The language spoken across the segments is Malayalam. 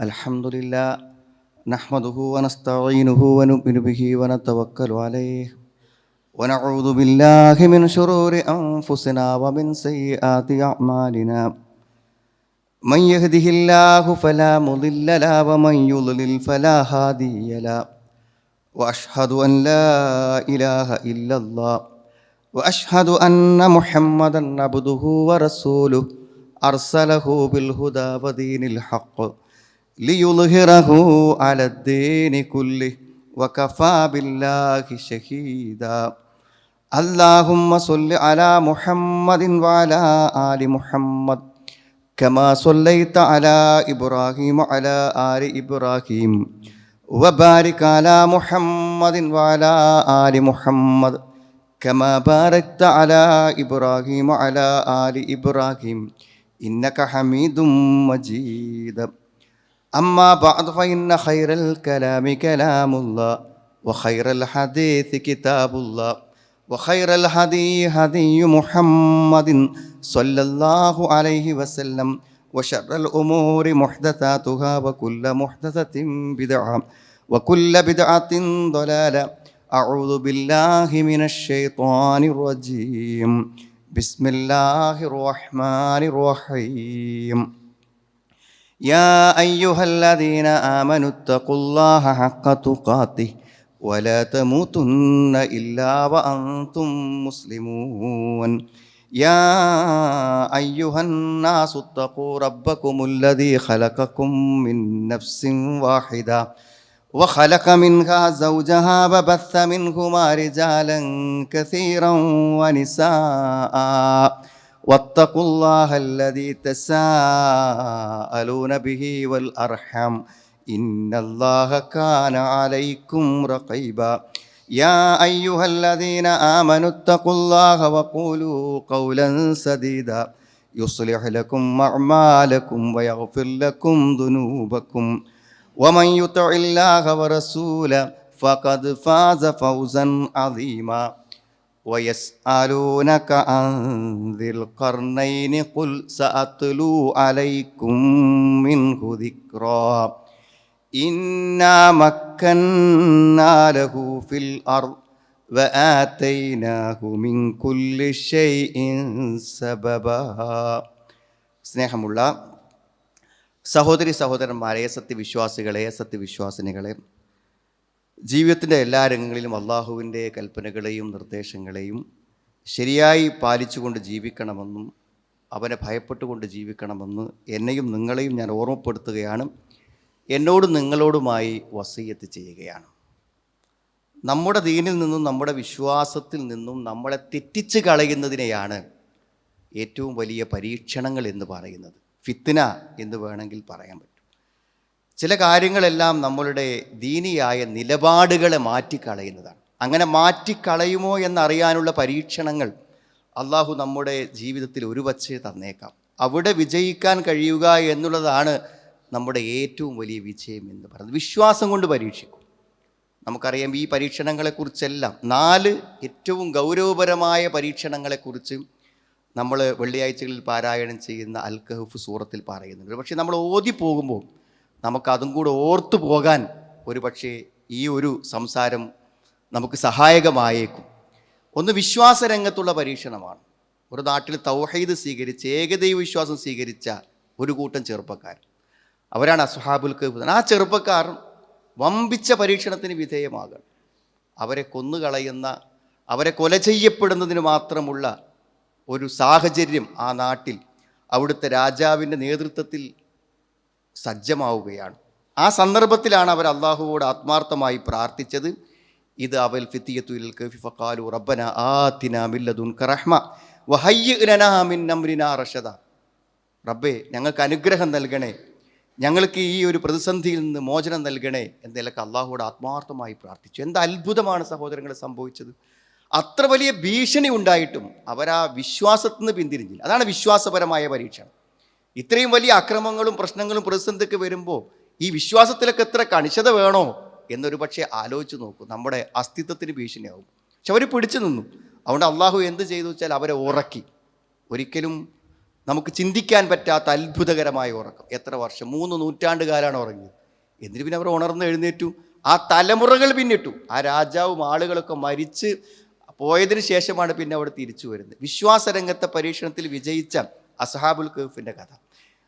الحمد لله نحمده ونستعينه ونؤمن به ونتوكل عليه ونعوذ بالله من شرور أنفسنا ومن سيئات أعمالنا من يهده الله فلا مضل له ومن يضلل فلا هادي له وأشهد أن لا إله إلا الله وأشهد أن محمدا عبده ورسوله أرسله بالهدى ودين الحق ليظهره على الدين كله وكفى بالله شهيدا اللهم صل على محمد وعلى آل محمد كما صليت على إبراهيم وعلى آل إبراهيم وبارك على محمد وعلى آل محمد كما باركت على إبراهيم وعلى آل إبراهيم إنك حميد مجيد أما بعد فإن خير الكلام كلام الله وخير الحديث كتاب الله وخير الهدي هدي محمد صلى الله عليه وسلم وشر الأمور محدثاتها وكل محدثة بدعة وكل بدعة ضلالة أعوذ بالله من الشيطان الرجيم بسم الله الرحمن الرحيم يا أيها الذين آمنوا اتقوا الله حق تقاته ولا تموتن إلا وأنتم مسلمون يا أيها الناس اتقوا ربكم الذي خلقكم من نفس واحدة وخلق منها زوجها وبث منهما رجالا كثيرا ونساء واتقوا الله الذي تساءلون به والأرحام إن الله كان عليكم رقيبا يا أيها الذين آمنوا اتقوا الله وقولوا قولا سديدا يصلح لكم أعمالكم ويغفر لكم ذنوبكم ومن يطع الله ورسوله فقد فاز فوزا عظيما ويسألونك عن ذي القرنين قل سأتلو عليكم منه ذكرا إنا مكنا له في الأرض وآتيناه من كل شيء سببا സ്നേഹമുള്ള സഹോദരി സഹോദരന്മാരെ, സത്യവിശ്വാസികളെ, സത്യവിശ്വാസിനികളെ, ജീവിതത്തിൻ്റെ എല്ലാ രംഗങ്ങളിലും അള്ളാഹുവിൻ്റെ കൽപ്പനകളെയും നിർദ്ദേശങ്ങളെയും ശരിയായി പാലിച്ചുകൊണ്ട് ജീവിക്കണമെന്നും അവനെ ഭയപ്പെട്ടുകൊണ്ട് ജീവിക്കണമെന്ന് എന്നെയും നിങ്ങളെയും ഞാൻ ഓർമ്മപ്പെടുത്തുകയാണ്. എന്നോടും നിങ്ങളോടുമായി വസിയ്യത്ത് ചെയ്യുകയാണ്. നമ്മുടെ ദീനിൽ നിന്നും നമ്മുടെ വിശ്വാസത്തിൽ നിന്നും നമ്മളെ തെറ്റിച്ച് കളയുന്നതിനെയാണ് ഏറ്റവും വലിയ പരീക്ഷണങ്ങൾ എന്ന് പറയുന്നത്. ഫിത്ന എന്ന് വേണമെങ്കിൽ പറയാൻ പറ്റും. ചില കാര്യങ്ങളെല്ലാം നമ്മളുടെ ദീനിയായ നിലപാടുകളെ മാറ്റിക്കളയുന്നതാണ്. അങ്ങനെ മാറ്റിക്കളയുമോ എന്നറിയാനുള്ള പരീക്ഷണങ്ങൾ അള്ളാഹു നമ്മുടെ ജീവിതത്തിൽ ഒരുപക്ഷേ തന്നേക്കാം. അവിടെ വിജയിക്കാൻ കഴിയുക എന്നുള്ളതാണ് നമ്മുടെ ഏറ്റവും വലിയ വിജയം എന്ന് പറയുന്നത്. വിശ്വാസം കൊണ്ട് പരീക്ഷിക്കും. നമുക്കറിയാം ഈ പരീക്ഷണങ്ങളെക്കുറിച്ചെല്ലാം 4 ഏറ്റവും ഗൗരവപരമായ പരീക്ഷണങ്ങളെക്കുറിച്ച് നമ്മൾ വെള്ളിയാഴ്ചകളിൽ പാരായണം ചെയ്യുന്ന അൽ കഹ്ഫ് സൂറത്തിൽ പറയുന്നുണ്ട്. പക്ഷേ നമ്മൾ ഓതി പോകുമ്പോൾ നമുക്കതും കൂടെ ഓർത്തു പോകാൻ ഒരു പക്ഷേ ഈ ഒരു സംസാരം നമുക്ക് സഹായകമായേക്കും. ഒന്ന് വിശ്വാസരംഗത്തുള്ള പരീക്ഷണമാണ്. ഒരു നാട്ടിൽ തൗഹീദ് സ്വീകരിച്ച് ഏകദൈവ വിശ്വാസം സ്വീകരിച്ച ഒരു കൂട്ടം ചെറുപ്പക്കാർ, അവരാണ് അസ്ഹാബുൽ കഹ്ഫ്. ആ ചെറുപ്പക്കാർ വമ്പിച്ച പരീക്ഷണത്തിന് വിധേയമാകണം. അവരെ കൊന്നുകളയുന്ന, അവരെ കൊല ചെയ്യപ്പെടുന്നതിന് മാത്രമുള്ള ഒരു സാഹചര്യം ആ നാട്ടിൽ അവിടുത്തെ രാജാവിൻ്റെ നേതൃത്വത്തിൽ സജ്ജമാവുകയാണ്. ആ സന്ദർഭത്തിലാണ് അവർ അള്ളാഹുവോട് ആത്മാർത്ഥമായി പ്രാർത്ഥിച്ചത്. ഇത് അവൽ ഫിത്തിയത്തുൽ കഹ്ഫി ഫഖാലു റബ്ബന ആതിനാ മിൻ ലദുൻക റഹ്മ വഹയ്യിഅ് ലനാ മിൻ അംരിനാ റശദ. റബ്ബേ, ഞങ്ങൾക്ക് അനുഗ്രഹം നൽകണേ, ഞങ്ങൾക്ക് ഈ ഒരു പ്രതിസന്ധിയിൽ നിന്ന് മോചനം നൽകണേ എന്നതിലൊക്കെ അള്ളാഹുവോട് ആത്മാർത്ഥമായി പ്രാർത്ഥിച്ചു. എന്ത് അത്ഭുതമാണ് സഹോദരങ്ങളെ സംഭവിച്ചത്! അത്ര വലിയ ഭീഷണി ഉണ്ടായിട്ടും അവരാ വിശ്വാസത്തിൽ നിന്ന് പിന്തിരിഞ്ഞില്ല. അതാണ് വിശ്വാസപരമായ പരീക്ഷണം. ഇത്രയും വലിയ അക്രമങ്ങളും പ്രശ്നങ്ങളും പ്രതിസന്ധിക്ക് വരുമ്പോൾ ഈ വിശ്വാസത്തിലൊക്കെ എത്ര കണിശത വേണോ എന്നൊരു പക്ഷേ ആലോചിച്ച് നോക്കൂ. നമ്മുടെ അസ്തിത്വത്തിന് ഭീഷണിയാവും. പക്ഷെ അവർ പിടിച്ചു നിന്നു. അതുകൊണ്ട് അള്ളാഹു എന്ത് ചെയ്തു വെച്ചാൽ അവരെ ഉറക്കി. ഒരിക്കലും നമുക്ക് ചിന്തിക്കാൻ പറ്റാത്ത അത്ഭുതകരമായ ഉറക്കം. എത്ര വർഷം? 3 നൂറ്റാണ്ട് കാലമാണ് ഉറങ്ങിയത്. എന്നിട്ട് പിന്നെ അവർ ഉണർന്ന് എഴുന്നേറ്റു. ആ തലമുറകൾ പിന്നിട്ടു. ആ രാജാവും ആളുകളൊക്കെ മരിച്ച് പോയതിനു ശേഷമാണ് പിന്നെ അവിടെ തിരിച്ചു വരുന്നത്. വിശ്വാസരംഗത്തെ പരീക്ഷണത്തിൽ വിജയിച്ച അസ്ഹാബുൽ കഹ്ഫിൻ്റെ കഥ.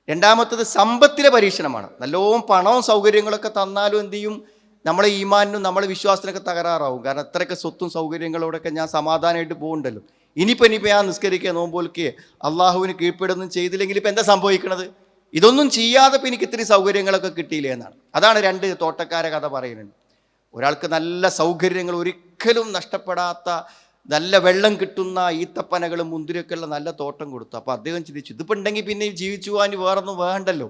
രണ്ടാമത്തത് സമ്പത്തിലെ പരീക്ഷണമാണ്. നല്ലോണം പണവും സൗകര്യങ്ങളൊക്കെ തന്നാലും എന്ത് ചെയ്യും? നമ്മളെ ഈമാനിനും നമ്മളെ വിശ്വാസത്തിനൊക്കെ തകരാറാവും. കാരണം അത്രയൊക്കെ സ്വത്തും സൗകര്യങ്ങളോടൊക്കെ ഞാൻ സമാധാനമായിട്ട് പോകുന്നുണ്ടല്ലോ. ഇനിയിപ്പോൾ ഞാൻ നിസ്കരിക്കുക, നോമ്പോൽക്കുക, അള്ളാഹുവിന് കീഴ്പ്പെടുന്നും ചെയ്തില്ലെങ്കിൽ ഇപ്പം എന്താ സംഭവിക്കണത്? ഇതൊന്നും ചെയ്യാതെ ഇപ്പം എനിക്ക് ഇത്തിരി സൗകര്യങ്ങളൊക്കെ കിട്ടിയില്ലേ എന്നാണ്. അതാണ് 2 തോട്ടക്കാരെ കഥ പറയുന്നത്. ഒരാൾക്ക് നല്ല സൗകര്യങ്ങൾ ഒരിക്കലും നഷ്ടപ്പെടാത്ത, നല്ല വെള്ളം കിട്ടുന്ന ഈത്തപ്പനകളും മുന്തിരിയൊക്കെ ഉള്ള നല്ല തോട്ടം കൊടുത്തു. അപ്പോൾ അദ്ദേഹം ചിന്തിച്ചു, ഇതിപ്പോൾ ഉണ്ടെങ്കിൽ പിന്നെ ജീവിച്ചു പോകാൻ വേറൊന്നും വേണ്ടല്ലോ.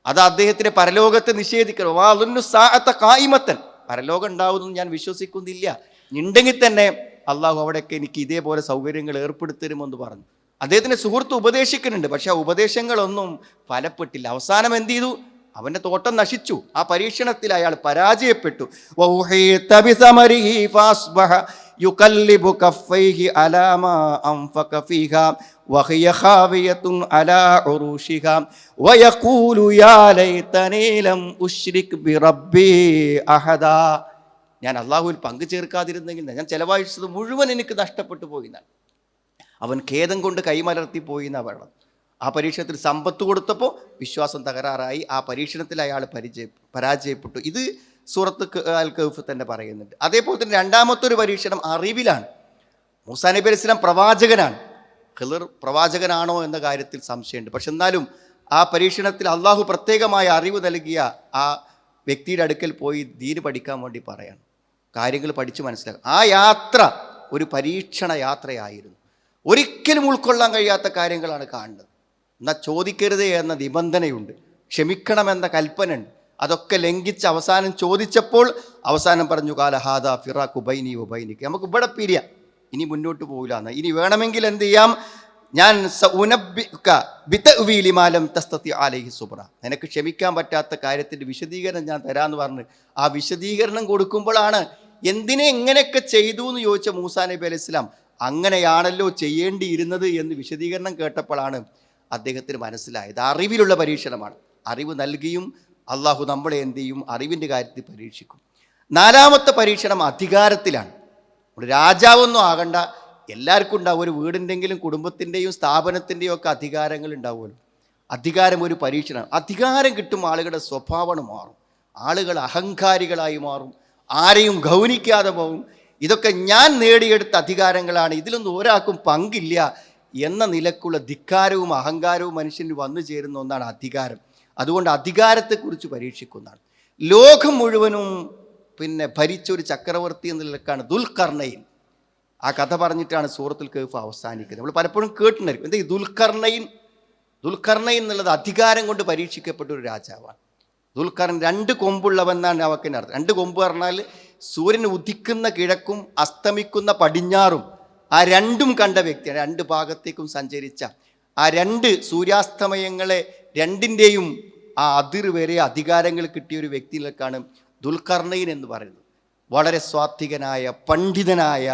അത് അദ്ദേഹത്തിന് പരലോകത്തെ നിഷേധിക്കണം. അതൊന്നു സാഅത്ത കായിമത്തൻ, പരലോകം ഉണ്ടാവുമെന്ന് ഞാൻ വിശ്വസിക്കുന്നില്ല. ഉണ്ടെങ്കിൽ തന്നെ അള്ളാഹു അവിടെയൊക്കെ എനിക്ക് ഇതേപോലെ സൗകര്യങ്ങൾ ഏർപ്പെടുത്തരുമെന്ന് പറഞ്ഞു. അദ്ദേഹത്തിൻ്റെ സുഹൃത്ത് ഉപദേശിക്കുന്നുണ്ട്. പക്ഷെ ആ ഉപദേശങ്ങളൊന്നും ഫലപ്പെട്ടില്ല. അവസാനം എന്ത് ചെയ്തു? അവൻ്റെ തോട്ടം നശിച്ചു. ആ പരീക്ഷണത്തിൽ അയാൾ പരാജയപ്പെട്ടു. ഞാൻ അള്ളാഹുവിൽ പങ്കു ചേർക്കാതിരുന്നെങ്കിൽ ഞാൻ ചെലവഴിച്ചത് മുഴുവൻ എനിക്ക് നഷ്ടപ്പെട്ടു പോയി എന്നാണ്. അവൻ ഖേദം കൊണ്ട് കൈമലർത്തി പോയി എന്നാണ് പറയുന്നത്. ആ പരീക്ഷണത്തിൽ സമ്പത്ത് കൊടുത്തപ്പോൾ വിശ്വാസം തകരാറായി. ആ പരീക്ഷണത്തിൽ അയാൾ പരാജയപ്പെട്ടു. ഇത് സൂറത്ത് അൽ കഹ്ഫ് തന്നെ പറയുന്നുണ്ട്. അതേപോലെ തന്നെ രണ്ടാമത്തെ ഒരു പരീക്ഷണം അറിവിലാണ്. മൂസാ നബി അലൈഹി സ്വലാം പ്രവാചകനാണ്. ഖിളിർ പ്രവാചകനാണോ എന്ന കാര്യത്തിൽ സംശയമുണ്ട്. പക്ഷെ എന്നാലും ആ പരീക്ഷണത്തിൽ അള്ളാഹു പ്രത്യേകമായ അറിവ് നൽകിയ ആ വ്യക്തിയുടെ അടുക്കൽ പോയി ദീന് പഠിക്കാൻ വേണ്ടി പറയാണ്. കാര്യങ്ങൾ പഠിച്ച് മനസ്സിലാക്കുക. ആ യാത്ര ഒരു പരീക്ഷണ യാത്രയായിരുന്നു. ഒരിക്കലും ഉൾക്കൊള്ളാൻ കഴിയാത്ത കാര്യങ്ങളാണ് കാണുന്നത്. എന്നാൽ ചോദിക്കരുത് എന്ന നിബന്ധനയുണ്ട്, ക്ഷമിക്കണമെന്ന കൽപ്പനയുണ്ട്. അതൊക്കെ ലംഘിച്ച് അവസാനം ചോദിച്ചപ്പോൾ അവസാനം പറഞ്ഞു, കാല ഹാദാ ഫിറാഖു ബൈനി വബൈനിക, നമുക്ക് ഇവിടെ പിരിയാം, ഇനി മുന്നോട്ട് പോകില്ല എന്ന്. ഇനി വേണമെങ്കിൽ എന്ത് ചെയ്യാം, ഞാൻ നിനക്ക് ക്ഷമിക്കാൻ പറ്റാത്ത കാര്യത്തിൻ്റെ വിശദീകരണം ഞാൻ തരാമെന്ന് പറഞ്ഞ് ആ വിശദീകരണം കൊടുക്കുമ്പോഴാണ് എന്തിനെ എങ്ങനെയൊക്കെ ചെയ്തു എന്ന് ചോദിച്ച മൂസാ നബി അലൈഹി സ്വലാം അങ്ങനെയാണല്ലോ ചെയ്യേണ്ടിയിരുന്നത് എന്ന് വിശദീകരണം കേട്ടപ്പോഴാണ് അദ്ദേഹത്തിന് മനസ്സിലായത്. അറിവിലുള്ള പരീക്ഷണമാണ്. അറിവ് നൽകിയും അള്ളാഹു നമ്മളെ എന്ത് ചെയ്യും? അറിവിൻ്റെ കാര്യത്തിൽ പരീക്ഷിക്കും. 4ാമത്തെ പരീക്ഷണം അധികാരത്തിലാണ്. രാജാവൊന്നും ആകണ്ട, എല്ലാവർക്കും ഉണ്ടാവും. ഒരു വീടിൻ്റെങ്കിലും കുടുംബത്തിൻ്റെയും സ്ഥാപനത്തിൻ്റെയും ഒക്കെ അധികാരങ്ങൾ ഉണ്ടാവുമല്ലോ. അധികാരം ഒരു പരീക്ഷണം. അധികാരം കിട്ടും ആളുകളുടെ സ്വഭാവം മാറും. ആളുകൾ അഹങ്കാരികളായി മാറും. ആരെയും ഗൗനിക്കാതെ പോകും. ഇതൊക്കെ ഞാൻ നേടിയെടുത്ത അധികാരങ്ങളാണ്, ഇതിലൊന്നും ഒരാൾക്കും പങ്കില്ല എന്ന നിലക്കുള്ള ധിക്കാരവും അഹങ്കാരവും മനുഷ്യന് വന്നു ചേരുന്ന ഒന്നാണ് അധികാരം. അതുകൊണ്ട് അധികാരത്തെക്കുറിച്ച് പരീക്ഷിക്കുന്നതാണ്. ലോകം മുഴുവനും ഭരിച്ചൊരു ചക്രവർത്തി എന്ന നിലക്കാണ് ദുൽഖർനൈൻ. ആ കഥ പറഞ്ഞിട്ടാണ് സൂറത്തുൽ കഹ്ഫ് അവസാനിക്കുന്നത്. നമ്മൾ പലപ്പോഴും കേട്ടിട്ടുണ്ടായിരിക്കും. എന്താ ഈ ദുൽഖർനൈൻ എന്നുള്ളത് അധികാരം കൊണ്ട് പരീക്ഷിക്കപ്പെട്ട ഒരു രാജാവാണ്. ദുൽഖർൻ 2 കൊമ്പുള്ളവെന്നാണ് അവക്കിൻ്റെ അർത്ഥം. 2 കൊമ്പ് പറഞ്ഞാൽ സൂര്യൻ ഉദിക്കുന്ന കിഴക്കും അസ്തമിക്കുന്ന പടിഞ്ഞാറും ആ രണ്ടും കണ്ട വ്യക്തിയാണ്. 2 ഭാഗത്തേക്കും സഞ്ചരിച്ച ആ 2 സൂര്യാസ്തമയങ്ങളെ രണ്ടിൻ്റെയും ആ അതിർ വരെ അധികാരങ്ങൾ കിട്ടിയ ഒരു വ്യക്തിയിലേക്കാണ് ദുൽഖർനൈൻ എന്ന് പറയുന്നത്. വളരെ സ്വാത്വികനായ, പണ്ഡിതനായ,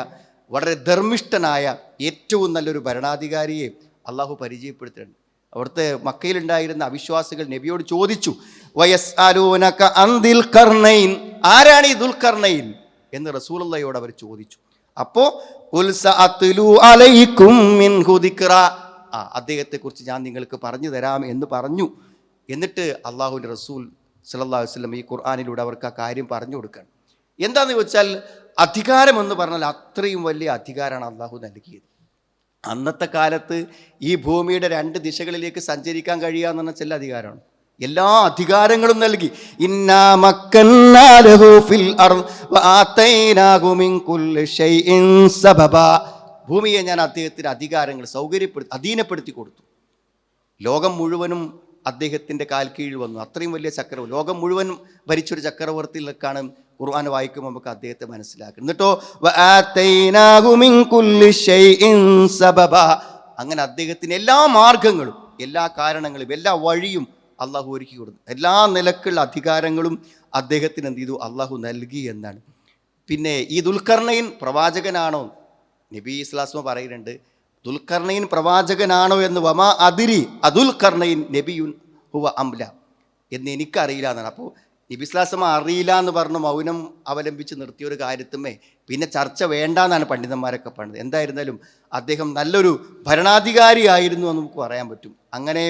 വളരെ ധർമ്മിഷ്ഠനായ ഏറ്റവും നല്ലൊരു ഭരണാധികാരിയെ അള്ളാഹു പരിചയപ്പെടുത്തിയിട്ടുണ്ട്. അവിടുത്തെ മക്കയിലുണ്ടായിരുന്ന അവിശ്വാസികൾ നബിയോട് ചോദിച്ചു, വയസ്അലൂനക അൻ ദുൽഖർനൈൻ, ആരാണ് ഈ ദുൽഖർനൈൻ എന്ന് റസൂലുള്ളാഹിയോട് അവർ ചോദിച്ചു. അപ്പോൾ അദ്ദേഹത്തെക്കുറിച്ച് ഞാൻ നിങ്ങൾക്ക് പറഞ്ഞു തരാം എന്ന് പറഞ്ഞു. എന്നിട്ട് അള്ളാഹുവിൻ്റെ റസൂൽ സല്ലല്ലാഹു അലൈഹി വസല്ലം ഈ ഖുർആനിലൂടെ അവർക്ക് ആ കാര്യം പറഞ്ഞു കൊടുക്കുകയാണ്. എന്താണെന്ന് ചോദിച്ചാൽ അധികാരം എന്ന് പറഞ്ഞാൽ അത്രയും വലിയ അധികാരമാണ് അള്ളാഹു നൽകിയത്. അന്നത്തെ കാലത്ത് ഈ ഭൂമിയുടെ 2 ദിശകളിലേക്ക് സഞ്ചരിക്കാൻ കഴിയാന്ന് പറഞ്ഞ ചില അധികാരമാണ്. എല്ലാ അധികാരങ്ങളും നൽകി. ഇന്നാ മക്കന്നാ ലഹു ഫിൽ അർദ് വആതൈനാഹു മിൻ കുല്ലി ഷൈഇൻ സബബ. ഭൂമിയെ ഞാൻ അദ്ദേഹത്തിന് അധികാരങ്ങൾ അധീനപ്പെടുത്തി കൊടുത്തു. ലോകം മുഴുവനും അദ്ദേഹത്തിൻ്റെ കാൽ കീഴിൽ വന്നു. അത്രയും വലിയ ചക്രവർത്തി, ലോകം മുഴുവൻ ഭരിച്ചൊരു ചക്രവർത്തിയിലേക്കാണ് ഖുർആൻ വായിക്കുമ്പോൾ നമുക്ക് അദ്ദേഹത്തെ മനസ്സിലാക്കുന്നത്. എന്നിട്ടോ വആതൈനാഹു മിൻ കുല്ലി ഷൈഇൻ സബബ, അങ്ങനെ അദ്ദേഹത്തിന് എല്ലാ മാർഗങ്ങളും, എല്ലാ കാരണങ്ങളും, എല്ലാ വഴിയും അള്ളാഹു ഒരുക്കി കൊടുത്തു. എല്ലാ നിലക്കുള്ള അധികാരങ്ങളും അദ്ദേഹത്തിന് എന്ത് ചെയ്തു? അള്ളാഹു നൽകി എന്നാണ്. പിന്നെ ഈ ദുൽഖർനൈൻ പ്രവാചകനാണോ? നബി സ്വല്ലല്ലാഹു അലൈഹി വസല്ലം പറയുന്നുണ്ട്, ദുൽഖർണയിൻ പ്രവാചകനാണോ എന്ന് വമാ അതിരി അതുൽഖർണയിൻ നബിയുൻ ഹുവ അംല എന്ന് എനിക്കറിയില്ല എന്നാണ്. അപ്പോൾ നബി സ്വല്ലല്ലാഹു അറിയില്ല എന്ന് പറഞ്ഞ് മൗനം അവലംബിച്ച് നിർത്തിയ ഒരു കാര്യത്തുമേ പിന്നെ ചർച്ച വേണ്ട എന്നാണ് പണ്ഡിതന്മാരൊക്കെ പറഞ്ഞത്. എന്തായിരുന്നാലും അദ്ദേഹം നല്ലൊരു ഭരണാധികാരിയായിരുന്നു എന്ന് നമുക്ക് പറയാൻ പറ്റും. അങ്ങനെ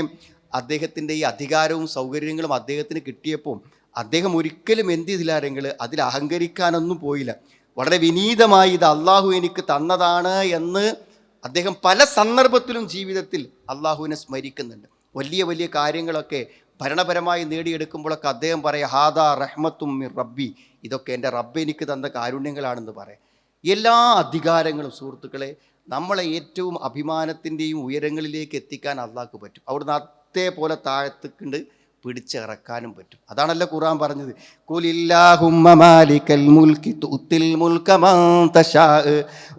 അദ്ദേഹത്തിൻ്റെ ഈ അധികാരവും സൗകര്യങ്ങളും അദ്ദേഹത്തിന് കിട്ടിയപ്പോൾ അദ്ദേഹം ഒരിക്കലും എന്ത് ചെയ്തില്ലാരെങ്കിൽ അതിൽ അഹങ്കരിക്കാനൊന്നും പോയില്ല. വളരെ വിനീതമായി ഇത് അള്ളാഹു എനിക്ക് തന്നതാണ് എന്ന് അദ്ദേഹം പല സന്ദർഭത്തിലും ജീവിതത്തിൽ അള്ളാഹുവിനെ സ്മരിക്കുന്നുണ്ട്. വലിയ വലിയ കാര്യങ്ങളൊക്കെ ഭരണപരമായി നേടിയെടുക്കുമ്പോഴൊക്കെ അദ്ദേഹം പറയാം, ഹാദാ റഹ്മത്തും മിർ റബ്ബി, ഇതൊക്കെ എൻ്റെ റബ്ബ് എനിക്ക് തന്ന കാരുണ്യങ്ങളാണെന്ന് പറയാം. എല്ലാ അധികാരങ്ങളും സുഹൃത്തുക്കളെ നമ്മളെ ഏറ്റവും അഭിമാനത്തിൻ്റെയും ഉയരങ്ങളിലേക്ക് എത്തിക്കാൻ അള്ളാഹ്ക്ക് പറ്റും. അവിടുന്ന് അതേപോലെ താഴത്തേക്കുണ്ട് പിടിച്ചിറക്കാനും പറ്റും. അതാണല്ലോ ഖുർആൻ പറഞ്ഞത്, ഖുലില്ലാഹുമ്മ മാലിക്കൽ മുൽക്കി തുത്തിൽ മുൽക മൻ തശാ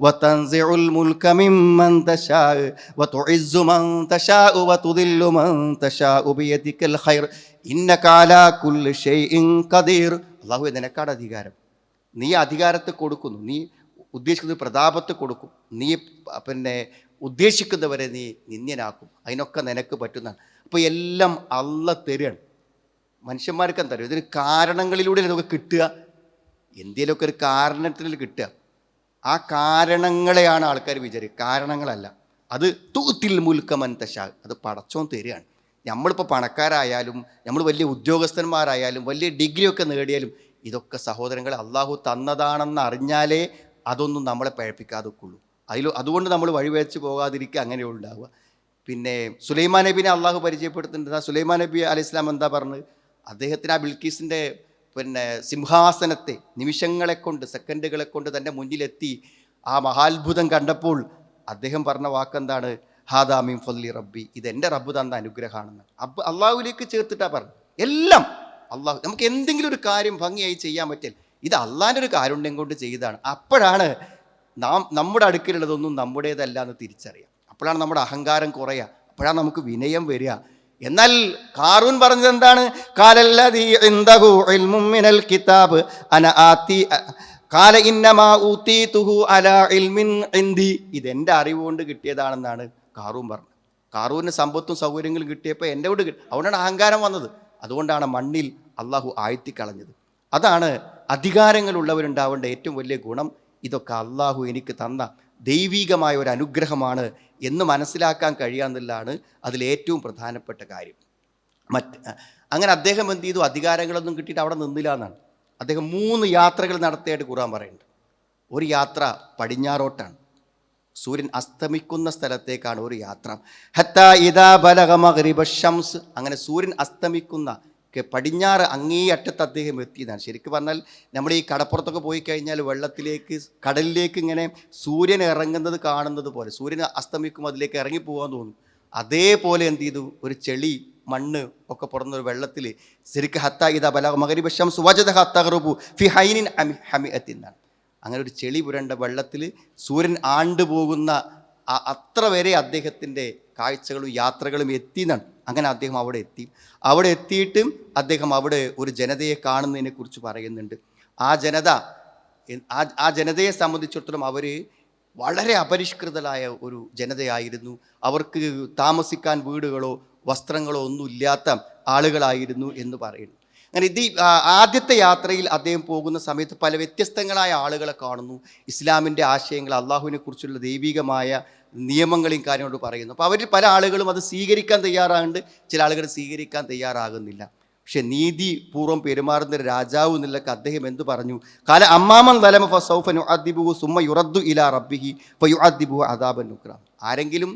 വതൻസിഉൽ മുൽക മിമ്മൻ തശാ വതുഇസ്സു മൻ തശാ വതുദില്ലു മൻ തശാ ബിയദിക്കൽ ഖൈർ ഇന്നക അലാ കുല്ലി ഷൈഇൻ ഖദീർ. അല്ലാഹു നിനക്കാണ് അധികാരം, നീ അധികാരത്തെ കൊടുക്കുന്നു, നീ ഉദ്ദേശിക്കുന്നത് പ്രതാപത്തെ കൊടുക്കും, നീ ഉദ്ദേശിക്കുന്നവരെ നീ നിന്ദ്യനാക്കും, അതിനൊക്കെ നിനക്ക് പറ്റുന്നതാണ്. അപ്പോൾ എല്ലാം അള്ള തരുകയാണ്. മനുഷ്യന്മാർക്ക് എന്താ പറയുക, ഇതിന് കാരണങ്ങളിലൂടെ നമുക്ക് കിട്ടുക, എന്തെങ്കിലുമൊക്കെ ഒരു കാരണത്തിൽ കിട്ടുക. ആ കാരണങ്ങളെയാണ് ആൾക്കാർ വിചാരിക്കുക, കാരണങ്ങളല്ല. അത് തൂത്തിൽ മുൽക്കമൻ തശാ, അത് പടച്ചോൻ തരികയാണ്. നമ്മളിപ്പോൾ പണക്കാരായാലും നമ്മൾ വലിയ ഉദ്യോഗസ്ഥന്മാരായാലും വലിയ ഡിഗ്രിയൊക്കെ നേടിയാലും ഇതൊക്കെ സഹോദരങ്ങളെ അള്ളാഹു തന്നതാണെന്ന് അറിഞ്ഞാലേ അതൊന്നും നമ്മളെ പഴപ്പിക്കാതൊക്കെയുള്ളൂ. അതുകൊണ്ട് നമ്മൾ വഴിവെച്ച് പോകാതിരിക്കുക, അങ്ങനെ ഉണ്ടാവുക. പിന്നെ സുലൈമാൻ നബിനെ അള്ളാഹു പരിചയപ്പെടുത്തുന്നുണ്ട്. സുലൈമാൻ നബി അലൈഹി സ്വലാം എന്താ പറഞ്ഞത്, അദ്ദേഹത്തിന് ആ ബിൽക്കീസിൻ്റെ സിംഹാസനത്തെ നിമിഷങ്ങളെ കൊണ്ട് സെക്കൻഡുകളെ കൊണ്ട് തൻ്റെ മുന്നിലെത്തി ആ മഹാത്ഭുതം കണ്ടപ്പോൾ അദ്ദേഹം പറഞ്ഞ വാക്കെന്താണ്, ഹാദാ മിൻ ഫദ്ലി റബ്ബി, ഇതെൻ്റെ റബ്ബ് തന്ന അനുഗ്രഹമാണെന്ന്. അള്ളാഹുവിലേക്ക് ചേർത്തിട്ടാണ് പറഞ്ഞത്. എല്ലാം അള്ളാഹു, നമുക്ക് എന്തെങ്കിലും ഒരു കാര്യം ഭംഗിയായി ചെയ്യാൻ പറ്റില്ല, ഇത് അള്ളാഹിൻ്റെ ഒരു കാരുണ്യം കൊണ്ട് ചെയ്തതാണ്. അപ്പോഴാണ് നമ്മുടെ അടുക്കലുള്ളതൊന്നും നമ്മുടേതല്ല എന്ന് തിരിച്ചറിയാം. അപ്പോഴാണ് നമ്മുടെ അഹങ്കാരം കുറയുക, അപ്പോഴാണ് നമുക്ക് വിനയം വരിക. എന്നാൽ ഖാറൂൻ പറഞ്ഞത് എന്താണ്, ഖാലല്ലദീ ഇൻദഹു ഇൽമുൻ മിനൽ കിതാബ് അന ആതി ഖാല ഇന്നമാ ഊതീതുഹു അലാ ഇൽമിൻ ഇൻദി, ഇതെൻ്റെ അറിവ് കൊണ്ട് കിട്ടിയതാണെന്നാണ് ഖാറൂൻ പറഞ്ഞത്. ഖാറൂന് സമ്പത്തും സൗകര്യങ്ങളും കിട്ടിയപ്പോൾ എൻ്റെ കൂടെ അതുകൊണ്ടാണ് അഹങ്കാരം വന്നത്. അതുകൊണ്ടാണ് മണ്ണിൽ അള്ളാഹു ആഴ്ത്തിക്കളഞ്ഞത്. അതാണ് അധികാരങ്ങളുള്ളവരുണ്ടാവേണ്ട ഏറ്റവും വലിയ ഗുണം. ഇതൊക്കെ അള്ളാഹു എനിക്ക് തന്ന ദൈവികമായ ഒരു അനുഗ്രഹമാണ് എന്ന് മനസ്സിലാക്കാൻ കഴിയാമെന്നുള്ളതാണ് അതിലേറ്റവും പ്രധാനപ്പെട്ട കാര്യം. അങ്ങനെ അദ്ദേഹം എന്ത് ചെയ്തു, അധികാരങ്ങളൊന്നും കിട്ടിയിട്ട് അവിടെ നിന്നില്ല എന്നാണ്. അദ്ദേഹം 3 യാത്രകൾ നടത്തിയായിട്ട് ഖുർആൻ പറയുന്നുണ്ട്. ഒരു യാത്ര പടിഞ്ഞാറോട്ടാണ്, സൂര്യൻ അസ്തമിക്കുന്ന സ്ഥലത്തേക്കാണ് ഒരു യാത്ര. ഹത്താ ഇദാ ബലഗ മഗ്രിബ ശംസ്, അങ്ങനെ സൂര്യൻ അസ്തമിക്കുന്ന പടിഞ്ഞാറ് അങ്ങേ അറ്റത്ത് അദ്ദേഹം എത്തിയതാണ്. ശരിക്കും പറഞ്ഞാൽ നമ്മൾ ഈ കടപ്പുറത്തൊക്കെ പോയി കഴിഞ്ഞാൽ വെള്ളത്തിലേക്ക് കടലിലേക്ക് ഇങ്ങനെ സൂര്യൻ ഇറങ്ങുന്നത് കാണുന്നത് പോലെ, സൂര്യൻ അസ്തമിക്കും അതിലേക്ക് ഇറങ്ങിപ്പോകാൻ തോന്നും. അതേപോലെ എന്ത് ചെയ്തു, ഒരു ചെളി മണ്ണ് ഒക്കെ പുറന്നൊരു വെള്ളത്തിൽ ശരിക്കും ഹത്താ ഇദാ ബലഗ മഗ്രിബ ശംസ് വജദഹ തഗ്റുബു ഫി ഹൈനിൻ ഹമിഅത്തിന്നാണ്. അങ്ങനെ ഒരു ചെളി പുരണ്ട വെള്ളത്തിൽ സൂര്യൻ ആണ്ടുപോകുന്ന അത്ര വരെ അദ്ദേഹത്തിൻ്റെ കാഴ്ചകളും യാത്രകളും എത്തിയെന്നാണ്. അങ്ങനെ അദ്ദേഹം അവിടെ എത്തിയിട്ട് അദ്ദേഹം അവിടെ ഒരു ജനതയെ കാണുന്നതിനെ കുറിച്ച് പറയുന്നുണ്ട്. ആ ജനതയെ സംബന്ധിച്ചിടത്തോളം അവർ വളരെ അപരിഷ്കൃതരായ ഒരു ജനതയായിരുന്നു. അവർക്ക് താമസിക്കാൻ വീടുകളോ വസ്ത്രങ്ങളോ ഒന്നും ഇല്ലാത്ത ആളുകളായിരുന്നു എന്ന് പറയുന്നു. അങ്ങനെ ആദ്യത്തെ യാത്രയിൽ അദ്ദേഹം പോകുന്ന സമയത്ത് പല വ്യത്യസ്തങ്ങളായ ആളുകളെ കാണുന്നു. ഇസ്ലാമിൻ്റെ ആശയങ്ങൾ, അള്ളാഹുവിനെ കുറിച്ചുള്ള ദൈവികമായ നിയമങ്ങളെയും കാര്യങ്ങളോട് പറയുന്നു. അപ്പോൾ അവരിൽ പല ആളുകളും അത് സ്വീകരിക്കാൻ തയ്യാറാകുന്നുണ്ട്, ചില ആളുകൾ സ്വീകരിക്കാൻ തയ്യാറാകുന്നില്ല. പക്ഷെ നീതിപൂർവ്വം പെരുമാറുന്ന രാജാവ് എന്നുള്ളതൊക്കെ അദ്ദേഹം എന്ത് പറഞ്ഞു, കാല അമ്മാമൻ ദലമ ഫസൗഫ നുഅദ്ദിബുഹു സുമ്മ യുറദ്ദു ഇലാ റബ്ബിഹി ഫയുഅദ്ദിബുഹു അദാബൻ നുക്രാം. ആരെങ്കിലും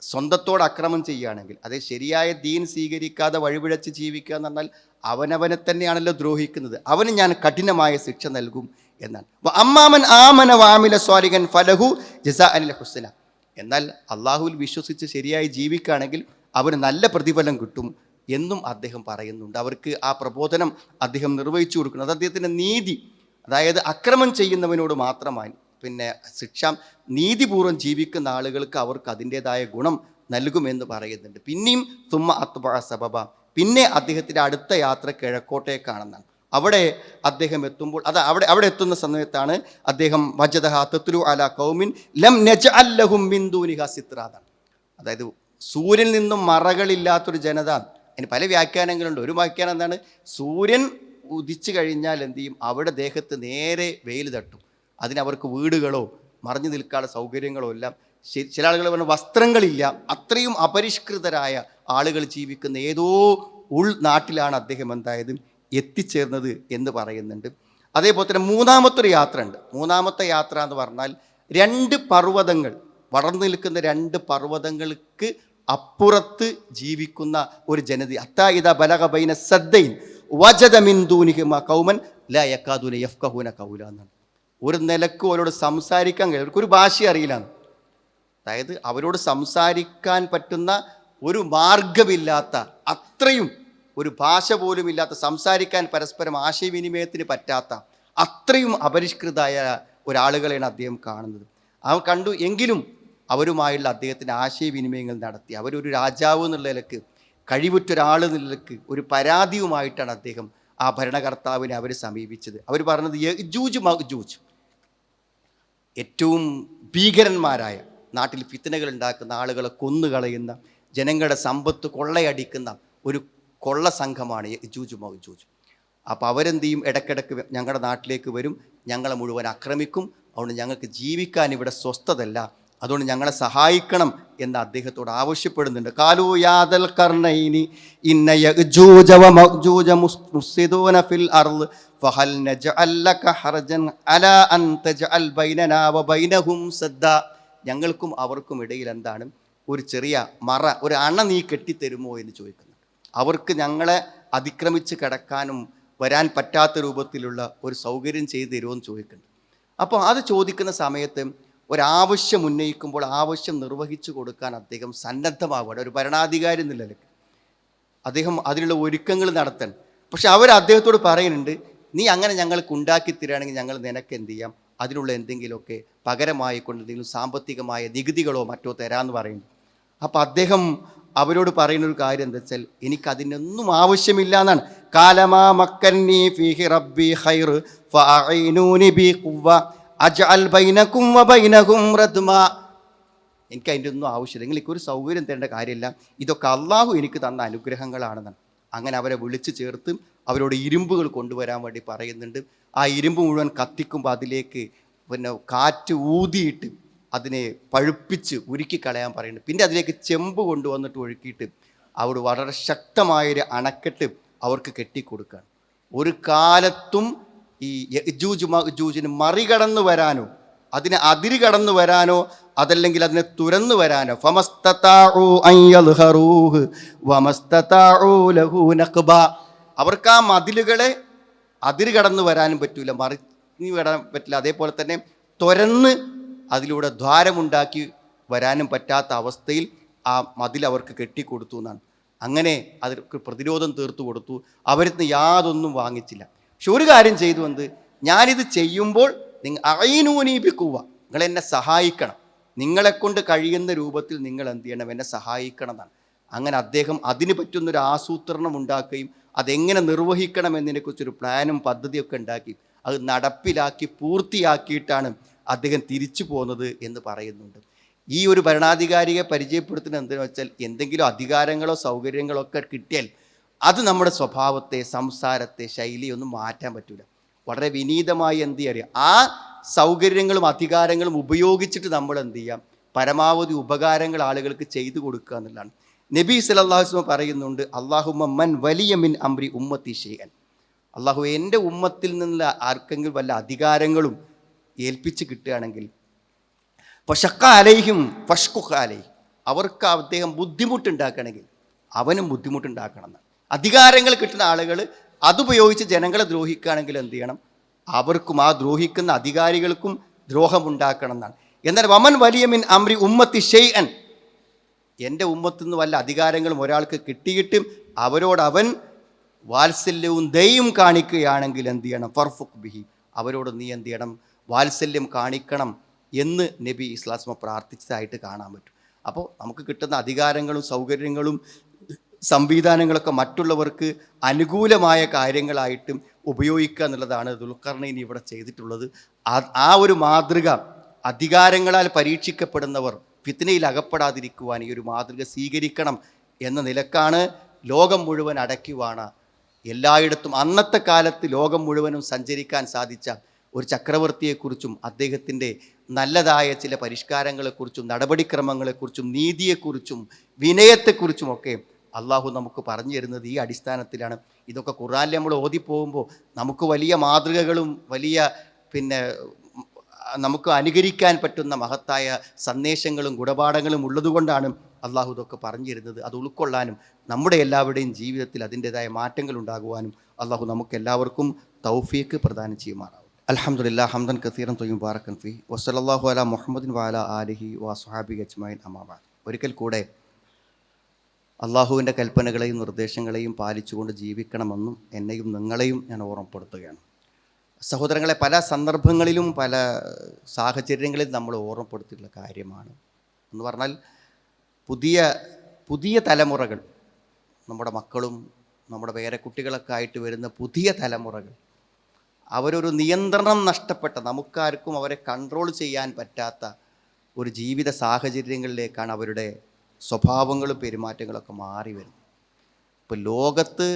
സ്വന്തത്തോട് അക്രമം ചെയ്യുകയാണെങ്കിൽ, അതേ ശരിയായ ദീൻ സ്വീകരിക്കാതെ വഴിപിഴച്ച് ജീവിക്കുക എന്ന് പറഞ്ഞാൽ അവനവനെ തന്നെയാണല്ലോ ദ്രോഹിക്കുന്നത്, അവന് ഞാൻ കഠിനമായ ശിക്ഷ നൽകും എന്നാണ്. അമ്മാമൻ ആമന വാമില സ്വാലിഹൻ ഫലഹു ജസാഅനിൽ ഹുസ്ന. എന്നാൽ അള്ളാഹുവിൽ വിശ്വസിച്ച് ശരിയായി ജീവിക്കുകയാണെങ്കിൽ അവന് നല്ല പ്രതിഫലം കിട്ടും എന്നും അദ്ദേഹം പറയുന്നുണ്ട്. അവർക്ക് ആ പ്രബോധനം അദ്ദേഹം നിർവഹിച്ചു കൊടുക്കുന്നത്. അദ്ദേഹത്തിൻ്റെ നീതി, അതായത് അക്രമം ചെയ്യുന്നവനോട് മാത്രമായി ശിക്ഷ, നീതിപൂർവ്വം ജീവിക്കുന്ന ആളുകൾക്ക് അവർക്ക് അതിൻ്റേതായ ഗുണം നൽകുമെന്ന് പറയുന്നുണ്ട്. പിന്നെയും തുമ്മ അത്ബഅ സബബ, പിന്നെ അദ്ദേഹത്തിൻ്റെ അടുത്ത യാത്ര കിഴക്കോട്ടേക്കാണെന്നാണ്. അവിടെ അദ്ദേഹം എത്തുമ്പോൾ അവിടെ എത്തുന്ന സമയത്താണ് അദ്ദേഹം വജദഹ തത്ലു അലാ ഖൗമിൻ ലം നജ്അൽ ലഹും മിൻ ദൂനിഹാ സിത്റാ. അതായത് സൂര്യനിൽ നിന്നും മറകളില്ലാത്തൊരു ജനത. അതിന് പല വ്യാഖ്യാനങ്ങളുണ്ട്. ഒരു വ്യാഖ്യാനം എന്താണ്, സൂര്യൻ ഉദിച്ചു കഴിഞ്ഞാൽ എന്ത് ചെയ്യും, അവിടെ ദേഹത്ത് നേരെ വെയിൽ തട്ടും. അതിനവർക്ക് വീടുകളോ മറഞ്ഞു നിൽക്കാനുള്ള സൗകര്യങ്ങളോ എല്ലാം. ചില ആളുകൾ പറഞ്ഞ വസ്ത്രങ്ങളില്ല. അത്രയും അപരിഷ്കൃതരായ ആളുകൾ ജീവിക്കുന്ന ഏതോ ഉൾനാട്ടിലാണ് അദ്ദേഹം എന്തായത് എത്തിച്ചേർന്നത് എന്ന് പറയുന്നുണ്ട്. അതേപോലെ തന്നെ മൂന്നാമത്തെ യാത്ര ഉണ്ട്. മൂന്നാമത്തെ യാത്ര എന്ന് പറഞ്ഞാൽ 2 പർവ്വതങ്ങൾ, വളർന്നു നിൽക്കുന്ന 2 പർവ്വതങ്ങൾക്ക് അപ്പുറത്ത് ജീവിക്കുന്ന ഒരു ജനത. ഹത്താ ഇദാ ബലഗ ബൈന സദ്ദൈൻ വജദ മിൻ ദൂനിഹിമാ ഖൗമൻ ലാ യകാദൂന യഫ്ഖഹൂന ഖൗല എന്നാണ്. ഒരു നിലക്ക് അവരോട് സംസാരിക്കാൻ കഴിയും, അവർക്കൊരു ഭാഷ അറിയില്ല. അതായത് അവരോട് സംസാരിക്കാൻ പറ്റുന്ന ഒരു മാർഗമില്ലാത്ത, അത്രയും ഒരു ഭാഷ പോലും ഇല്ലാത്ത, സംസാരിക്കാൻ പരസ്പരം ആശയവിനിമയത്തിന് പറ്റാത്ത അത്രയും അപരിഷ്കൃതായ ഒരാളുകളെയാണ് അദ്ദേഹം കാണുന്നത്. അവൻ കണ്ടു. എങ്കിലും അവരുമായുള്ള അദ്ദേഹത്തിന് ആശയവിനിമയങ്ങൾ നടത്തി. അവരൊരു രാജാവ് എന്നുള്ള നിലക്ക്, കഴിവുറ്റൊരാൾ എന്നുള്ള നിലക്ക് ഒരു പരാതിയുമായിട്ടാണ് അദ്ദേഹം ആ ഭരണകർത്താവിനെ അവർ സമീപിച്ചത്. അവർ പറഞ്ഞത് യജൂജ് മഅജൂജ്, ഏറ്റവും ഭീകരന്മാരായ, നാട്ടിൽ ഫിത്നകൾ ഉണ്ടാക്കുന്ന, ആളുകളെ കൊന്നുകളയുന്ന, ജനങ്ങളുടെ സമ്പത്ത് കൊള്ളയടിക്കുന്ന ഒരു കൊള്ള സംഘമാണ് യജൂജ് മഅജൂജ്. അപ്പോൾ അവരെന്ത് ചെയ്യും, ഇടയ്ക്കിടയ്ക്ക് ഞങ്ങളുടെ നാട്ടിലേക്ക് വരും, ഞങ്ങളെ മുഴുവൻ ആക്രമിക്കും. അതുകൊണ്ട് ഞങ്ങൾക്ക് ജീവിക്കാൻ ഇവിടെ സ്വസ്ഥതല്ല, അതുകൊണ്ട് ഞങ്ങളെ സഹായിക്കണം എന്ന് അദ്ദേഹത്തോട് ആവശ്യപ്പെടുന്നുണ്ട്. കാലൂ യാദൽ കർണൈനി ഇന്ന യഅജൂജ വമഅജൂജ മുഫ്സിദൂന ഫിൽ അർള് ഫഹൽ നജ്അൽ ലക ഹർജൻ അലാ അൻ തജ്അൽ ബൈനനാ വബൈനഹും സദ്ദ. ഞങ്ങൾക്കും അവർക്കും ഇടയിൽ എന്താണ് ഒരു ചെറിയ മറ, ഒരു അണ നീ കെട്ടിത്തരുമോ എന്ന് ചോദിക്കുന്നു. അവർക്ക് ഞങ്ങളെ അതിക്രമിച്ച് കിടക്കാനും വരാൻ പറ്റാത്ത രൂപത്തിലുള്ള ഒരു സൗകര്യം ചെയ്തു തരുമോ എന്ന് ചോദിക്കുന്നുണ്ട്. അപ്പോൾ അത് ചോദിക്കുന്ന സമയത്ത് ഒരാവശ്യം ഉന്നയിക്കുമ്പോൾ ആവശ്യം നിർവഹിച്ചു കൊടുക്കാൻ അദ്ദേഹം സന്നദ്ധമാവുകയാണ്. ഒരു ഭരണാധികാരി എന്ന നിലയ്ക്ക് അദ്ദേഹം അതിനുള്ള ഒരുക്കങ്ങൾ നടത്തണം. പക്ഷെ അവർ അദ്ദേഹത്തോട് പറയുന്നുണ്ട്, നീ അങ്ങനെ ഞങ്ങൾക്ക് ഉണ്ടാക്കി തരികയാണെങ്കിൽ ഞങ്ങൾ നിനക്ക് എന്ത് ചെയ്യാം, അതിനുള്ള എന്തെങ്കിലുമൊക്കെ പകരമായി കൊണ്ട് എന്തെങ്കിലും സാമ്പത്തികമായ നികുതികളോ മറ്റോ തരാമെന്ന് പറയുന്നു. അപ്പോൾ അദ്ദേഹം അവരോട് പറയുന്നൊരു കാര്യം എന്താ വെച്ചാൽ, എനിക്കതിനൊന്നും ആവശ്യമില്ല എന്നാണ്. കാലമാ മക്കന്നി ഫീഹി റബ്ബി ഖൈർ ഫഅഈനൂനി ബി ഖുവ്വ അജ്അൽ ബൈനകും വബൈനഹും റദ്മാ. എനിക്ക് അതിൻ്റെ ഒന്നും ആവശ്യമില്ല, നിങ്ങൾക്ക് ഒരു സൗകര്യം തരേണ്ട കാര്യമില്ല, ഇതൊക്കെ അള്ളാഹു എനിക്ക് തന്ന അനുഗ്രഹങ്ങളാണെന്നാണ്. അങ്ങനെ അവരെ വിളിച്ചു ചേർത്ത് അവരോട് ഇരുമ്പുകൾ കൊണ്ടുവരാൻ വേണ്ടി പറയുന്നുണ്ട്. ആ ഇരുമ്പ് മുഴുവൻ കത്തിക്കുമ്പോൾ അതിലേക്ക് കാറ്റ് ഊതിയിട്ട് അതിനെ പഴുപ്പിച്ച് ഉരുക്കി കളയാൻ പറയുന്നുണ്ട്. പിന്നെ അതിലേക്ക് ചെമ്പ് കൊണ്ടുവന്നിട്ട് ഒഴുക്കിയിട്ട് അവിടെ വളരെ ശക്തമായൊരു അണക്കെട്ട് അവർക്ക് കെട്ടിക്കൊടുക്കുകയാണ്. ഒരു കാലത്തും ഈ യജൂജ് മഅജൂജിന് മറികടന്നു വരാനോ അതിനെ അതിര് കടന്നു വരാനോ അതല്ലെങ്കിൽ അതിനെ തുരന്നു വരാനോ ഫമസ്തതാഉ അൻ യൽഹറൂഹു വമസ്തതാഉ ലഹു നഖബ, അവർക്ക് ആ മതിലുകളെ അതിര് കടന്നു വരാനും പറ്റില്ല, മറിഞ്ഞു വരാൻ പറ്റില്ല. അതേപോലെ തന്നെ തുരന്ന് അതിലൂടെ ദ്വാരമുണ്ടാക്കി വരാനും പറ്റാത്ത അവസ്ഥയിൽ ആ മതിൽ അവർക്ക് കെട്ടിക്കൊടുത്തു എന്നാണ്. അങ്ങനെ അവർക്ക് പ്രതിരോധം തീർത്തു കൊടുത്തു. അവരിന്ന് യാതൊന്നും വാങ്ങിച്ചില്ല. പക്ഷെ ഒരു കാര്യം ചെയ്തു, എന്ത്, ഞാനിത് ചെയ്യുമ്പോൾ നിങ്ങൾ അഈനൂനീപിക്കുക, നിങ്ങൾ എന്നെ സഹായിക്കണം, നിങ്ങളെക്കൊണ്ട് കഴിയുന്ന രൂപത്തിൽ നിങ്ങൾ എന്ത് ചെയ്യണം, എന്നെ സഹായിക്കണം എന്നാണ്. അങ്ങനെ അദ്ദേഹം അതിന് പറ്റുന്നൊരു ആസൂത്രണം ഉണ്ടാക്കുകയും അതെങ്ങനെ നിർവഹിക്കണം എന്നതിനെക്കുറിച്ചൊരു പ്ലാനും പദ്ധതിയൊക്കെ ഉണ്ടാക്കി അത് നടപ്പിലാക്കി പൂർത്തിയാക്കിയിട്ടാണ് അദ്ദേഹം തിരിച്ചു പോകുന്നത് എന്ന് പറയുന്നുണ്ട്. ഈ ഒരു ഭരണാധികാരിയെ പരിചയപ്പെടുത്തുന്നത് എന്തെന്ന് വെച്ചാൽ, എന്തെങ്കിലും അധികാരങ്ങളോ സൗകര്യങ്ങളോ ഒക്കെ കിട്ടിയാൽ അത് നമ്മുടെ സ്വഭാവത്തെ, സംസാരത്തെ, ശൈലിയൊന്നും മാറ്റാൻ പറ്റില്ല. വളരെ വിനീതമായി എന്ത് ചെയ്യുക, ആ സൗകര്യങ്ങളും അധികാരങ്ങളും ഉപയോഗിച്ചിട്ട് നമ്മൾ എന്ത് ചെയ്യാം, പരമാവധി ഉപകാരങ്ങൾ ആളുകൾക്ക് ചെയ്തു കൊടുക്കുക എന്നുള്ളതാണ്. നബി സല്ലല്ലാഹു അലൈഹി വസല്ലം പറയുന്നുണ്ട്, അല്ലാഹുമ്മ മൻ വലിയ മിൻ അംരി ഉമ്മത്തി ഷൈഅൻ, അള്ളാഹു എൻ്റെ ഉമ്മത്തിൽ നിന്നുള്ള ആർക്കെങ്കിലും വല്ല അധികാരങ്ങളും ഏൽപ്പിച്ച് കിട്ടുകയാണെങ്കിൽ ഫശഖ അലൈഹിം ഫഷ്ഖുഖ അലൈഹിം, അവർക്ക് അദ്ദേഹം ബുദ്ധിമുട്ടുണ്ടാക്കണമെങ്കിൽ അവനും ബുദ്ധിമുട്ടുണ്ടാക്കണം എന്നാണ്. അധികാരങ്ങൾ കിട്ടുന്ന ആളുകൾ അതുപയോഗിച്ച് ജനങ്ങളെ ദ്രോഹിക്കുകയാണെങ്കിൽ എന്ത് ചെയ്യണം, അവർക്കും ആ ദ്രോഹിക്കുന്ന അധികാരികൾക്കും ദ്രോഹമുണ്ടാക്കണം എന്നാണ്. എന്നാൽ വമൻ വലിയ മിൻ അംരി ഉമ്മത്തി ഷൈഅൻ, എൻ്റെ ഉമ്മത്തിൽ നിന്ന് വല്ല അധികാരങ്ങളും ഒരാൾക്ക് കിട്ടിയിട്ടും അവരോട് അവൻ വാത്സല്യവും ദയയും കാണിക്കുകയാണെങ്കിൽ എന്ത് ചെയ്യണം, ഫർഫുഖ് ബിഹി, അവരോട് നീ എന്ത് ചെയ്യണം, വാത്സല്യം കാണിക്കണം എന്ന് നബി ഇസ്ലാസ്മ പ്രാർത്ഥിച്ചതായിട്ട് കാണാൻ പറ്റും. അപ്പോൾ നമുക്ക് കിട്ടുന്ന അധികാരങ്ങളും സൗകര്യങ്ങളും സംവിധാനങ്ങളൊക്കെ മറ്റുള്ളവർക്ക് അനുകൂലമായ കാര്യങ്ങളായിട്ടും ഉപയോഗിക്കുക എന്നുള്ളതാണ് ദുൽഖർനൈൻ ഇവിടെ ചെയ്തിട്ടുള്ളത്. ആ ഒരു മാതൃക അധികാരങ്ങളാൽ പരീക്ഷിക്കപ്പെടുന്നവർ ഫിത്നയിൽ അകപ്പെടാതിരിക്കുവാൻ ഈ ഒരു മാതൃക സ്വീകരിക്കണം എന്ന നിലക്കാണ് ലോകം മുഴുവൻ അടയ്ക്കുവാണ്. എല്ലായിടത്തും അന്നത്തെ കാലത്ത് ലോകം മുഴുവനും സഞ്ചരിക്കാൻ സാധിച്ച ഒരു ചക്രവർത്തിയെക്കുറിച്ചും അദ്ദേഹത്തിൻ്റെ നല്ലതായ ചില പരിഷ്കാരങ്ങളെക്കുറിച്ചും നടപടിക്രമങ്ങളെക്കുറിച്ചും നീതിയെക്കുറിച്ചും വിനയത്തെക്കുറിച്ചുമൊക്കെ അള്ളാഹു നമുക്ക് പറഞ്ഞു തരുന്നത് ഈ അടിസ്ഥാനത്തിലാണ്. ഇതൊക്കെ ഖുർആനിൽ നമ്മൾ ഓതിപ്പോകുമ്പോൾ നമുക്ക് വലിയ മാതൃകകളും വലിയ നമുക്ക് അനുകരിക്കാൻ പറ്റുന്ന മഹത്തായ സന്ദേശങ്ങളും ഗുണപാഠങ്ങളും ഉള്ളതുകൊണ്ടാണ് അള്ളാഹു ഇതൊക്കെ പറഞ്ഞു തരുന്നത്. അത് ഉൾക്കൊള്ളാനും നമ്മുടെ എല്ലാവരുടെയും ജീവിതത്തിൽ അതിൻ്റെതായ മാറ്റങ്ങൾ ഉണ്ടാകുവാനും അള്ളാഹു നമുക്ക് എല്ലാവർക്കും തൗഫീഖ് പ്രദാനം ചെയ്യുമാറാവും. അൽഹംദുലില്ലാഹ് ഹംദൻ കസീറൻ ത്വയ്യിബൻ ബാറകൻ ഫീ വസല്ലല്ലാഹു അലാ മുഹമ്മദിൻ വഅലാ ആലിഹി വസ്വഹാബിഹി അജ്മഈൻ അമ്മാ ബഅദ്. ഒരിക്കൽ കൂടെ അള്ളാഹുവിൻ്റെ കൽപ്പനകളെയും നിർദ്ദേശങ്ങളെയും പാലിച്ചുകൊണ്ട് ജീവിക്കണമെന്നും എന്നെയും നിങ്ങളെയും ഞാൻ ഓർമ്മപ്പെടുത്തുകയാണ്. സഹോദരങ്ങളെ, പല സന്ദർഭങ്ങളിലും പല സാഹചര്യങ്ങളിലും നമ്മൾ ഓർമ്മപ്പെടുത്തിയിട്ടുള്ള കാര്യമാണ്. എന്ന് പറഞ്ഞാൽ പുതിയ തലമുറകൾ, നമ്മുടെ മക്കളും നമ്മുടെ പേരക്കുട്ടികളൊക്കെ ആയിട്ട് വരുന്ന പുതിയ തലമുറകൾ, അവരൊരു നിയന്ത്രണം നഷ്ടപ്പെട്ട, നമുക്കാർക്കും അവരെ കൺട്രോൾ ചെയ്യാൻ പറ്റാത്ത ഒരു ജീവിത സാഹചര്യങ്ങളിലേക്കാണ് അവരുടെ സ്വഭാവങ്ങളും പെരുമാറ്റങ്ങളൊക്കെ മാറി വരുന്നത്. ഇപ്പോൾ ലോകത്ത്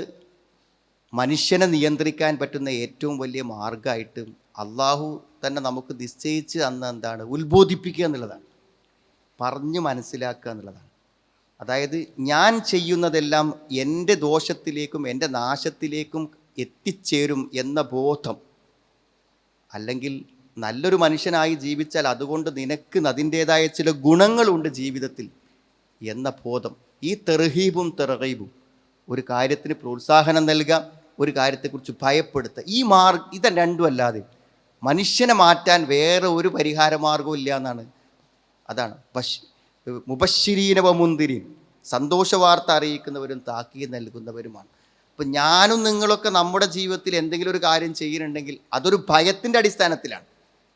മനുഷ്യനെ നിയന്ത്രിക്കാൻ പറ്റുന്ന ഏറ്റവും വലിയ മാർഗമായിട്ട് അള്ളാഹു തന്നെ നമുക്ക് നിശ്ചയിച്ച് തന്ന എന്താണ്? ഉത്ബോധിപ്പിക്കുക എന്നുള്ളതാണ്, പറഞ്ഞ് മനസ്സിലാക്കുക എന്നുള്ളതാണ്. അതായത് ഞാൻ ചെയ്യുന്നതെല്ലാം എൻ്റെ ദോഷത്തിലേക്കും എൻ്റെ നാശത്തിലേക്കും എത്തിച്ചേരും എന്ന ബോധം, അല്ലെങ്കിൽ നല്ലൊരു മനുഷ്യനായി ജീവിച്ചാൽ അതുകൊണ്ട് നിനക്ക് അതിൻ്റേതായ ചില ഗുണങ്ങളുണ്ട് ജീവിതത്തിൽ എന്ന ബോധം. ഈ തെർഹീബും തെർഗീബും, ഒരു കാര്യത്തിന് പ്രോത്സാഹനം നൽകുക, ഒരു കാര്യത്തെക്കുറിച്ച് ഭയപ്പെടുത്തുക, ഇത് രണ്ടും അല്ലാതെ മനുഷ്യനെ മാറ്റാൻ വേറെ ഒരു പരിഹാര മാർഗവും ഇല്ല എന്നാണ്. അതാണ് മുബശ്ശിരീന വ മുന്ദിരീൻ, സന്തോഷ വാർത്ത അറിയിക്കുന്നവരും താക്കീത് നൽകുന്നവരുമാണ്. അപ്പം ഞാനും നിങ്ങളൊക്കെ നമ്മുടെ ജീവിതത്തിൽ എന്തെങ്കിലും ഒരു കാര്യം ചെയ്യുന്നുണ്ടെങ്കിൽ അതൊരു ഭയത്തിൻ്റെ അടിസ്ഥാനത്തിലാണ്.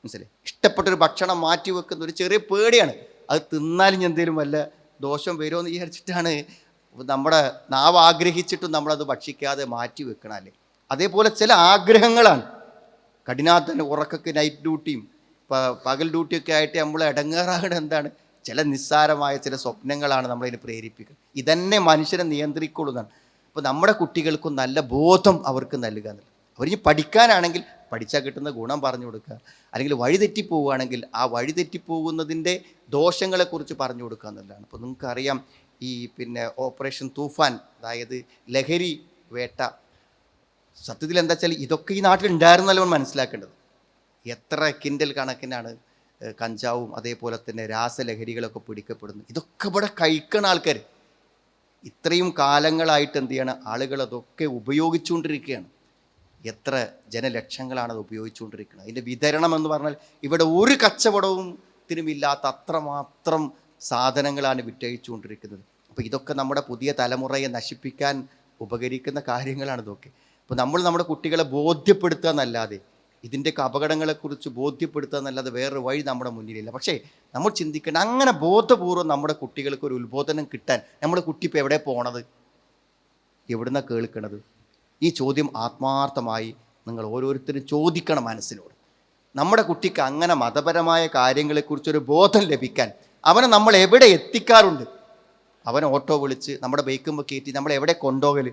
മനസ്സിലായി? ഇഷ്ടപ്പെട്ടൊരു ഭക്ഷണം മാറ്റി വെക്കുന്ന ഒരു ചെറിയ പേടിയാണ്, അത് തിന്നാലും എന്തെങ്കിലും വല്ല ദോഷം വരുമോ എന്ന് വിചാരിച്ചിട്ടാണ് നമ്മുടെ നാവ് ആഗ്രഹിച്ചിട്ടും നമ്മളത് ഭക്ഷിക്കാതെ മാറ്റി വെക്കണമല്ലേ. അതേപോലെ ചില ആഗ്രഹങ്ങളാണ്, കഠിനാധ്വാനം, ഉറക്കൊക്കെ, നൈറ്റ് ഡ്യൂട്ടിയും പകൽ ഡ്യൂട്ടിയൊക്കെ ആയിട്ട് നമ്മൾ ഇടങ്ങേറാകണം. എന്താണ്? ചില നിസ്സാരമായ ചില സ്വപ്നങ്ങളാണ് നമ്മളതിന് പ്രേരിപ്പിക്കുന്നത്. ഇതന്നെ മനുഷ്യനെ നിയന്ത്രിക്കൊള്ളുന്നതാണ്. അപ്പോൾ നമ്മുടെ കുട്ടികൾക്കും നല്ല ബോധം അവർക്ക് നൽകുക എന്നുള്ളത്. അവരിനി പഠിക്കാനാണെങ്കിൽ പഠിച്ചാൽ കിട്ടുന്ന ഗുണം പറഞ്ഞു കൊടുക്കുക, അല്ലെങ്കിൽ വഴിതെറ്റിപ്പോവുകയാണെങ്കിൽ ആ വഴിതെറ്റിപ്പോകുന്നതിൻ്റെ ദോഷങ്ങളെക്കുറിച്ച് പറഞ്ഞു കൊടുക്കുക എന്നുള്ളതാണ്. അപ്പോൾ നിങ്ങൾക്കറിയാം, ഈ ഓപ്പറേഷൻ തൂഫാൻ, അതായത് ലഹരി വേട്ട, സത്യത്തിൽ എന്താ വെച്ചാൽ ഇതൊക്കെ ഈ നാട്ടിൽ ഉണ്ടായിരുന്നല്ലോ മനസ്സിലാക്കേണ്ടത്. എത്ര കിൻഡൽ കണക്കിനാണ് കഞ്ചാവും അതേപോലെ തന്നെ രാസലഹരികളൊക്കെ പിടിക്കപ്പെടുന്നു. ഇതൊക്കെ ഇവിടെ കഴിക്കണ ആൾക്കാർ ഇത്രയും കാലങ്ങളായിട്ട് എന്ത് ചെയ്യണം? ആളുകൾ അതൊക്കെ ഉപയോഗിച്ചുകൊണ്ടിരിക്കുകയാണ്. എത്ര ജനലക്ഷങ്ങളാണ് അത് ഉപയോഗിച്ചുകൊണ്ടിരിക്കുന്നത്. അതിൻ്റെ വിതരണം എന്ന് പറഞ്ഞാൽ ഇവിടെ ഒരു കച്ചവടത്തിനുമില്ലാത്ത അത്രമാത്രം സാധനങ്ങളാണ് വിറ്റഴിച്ചുകൊണ്ടിരിക്കുന്നത്. അപ്പോൾ ഇതൊക്കെ നമ്മുടെ പുതിയ തലമുറയെ നശിപ്പിക്കാൻ ഉപകരിക്കുന്ന കാര്യങ്ങളാണ് ഇതൊക്കെ. അപ്പോൾ നമ്മൾ നമ്മുടെ കുട്ടികളെ ബോധ്യപ്പെടുത്തുക എന്നല്ലാതെ, ഇതിൻ്റെയൊക്കെ അപകടങ്ങളെക്കുറിച്ച് ബോധ്യപ്പെടുത്തുക എന്നല്ലാതെ വേറൊരു വഴി നമ്മുടെ മുന്നിലില്ല. പക്ഷേ നമ്മൾ ചിന്തിക്കണം, അങ്ങനെ ബോധപൂർവ്വം നമ്മുടെ കുട്ടികൾക്ക് ഒരു ഉത്ബോധനം കിട്ടാൻ നമ്മുടെ കുട്ടി ഇപ്പോൾ എവിടെ പോണത്, എവിടുന്നാണ് കേൾക്കണത്? ഈ ചോദ്യം ആത്മാർത്ഥമായി നിങ്ങൾ ഓരോരുത്തരും ചോദിക്കണം മനസ്സിനോട്. നമ്മുടെ കുട്ടിക്ക് അങ്ങനെ മതപരമായ കാര്യങ്ങളെക്കുറിച്ചൊരു ബോധം ലഭിക്കാൻ അവനെ നമ്മൾ എവിടെ എത്തിക്കാറുണ്ട്? അവനെ ഓട്ടോ വിളിച്ച് നമ്മുടെ ബൈക്കുമ്പോൾ കയറ്റി നമ്മൾ എവിടെ കൊണ്ടുപോകൽ,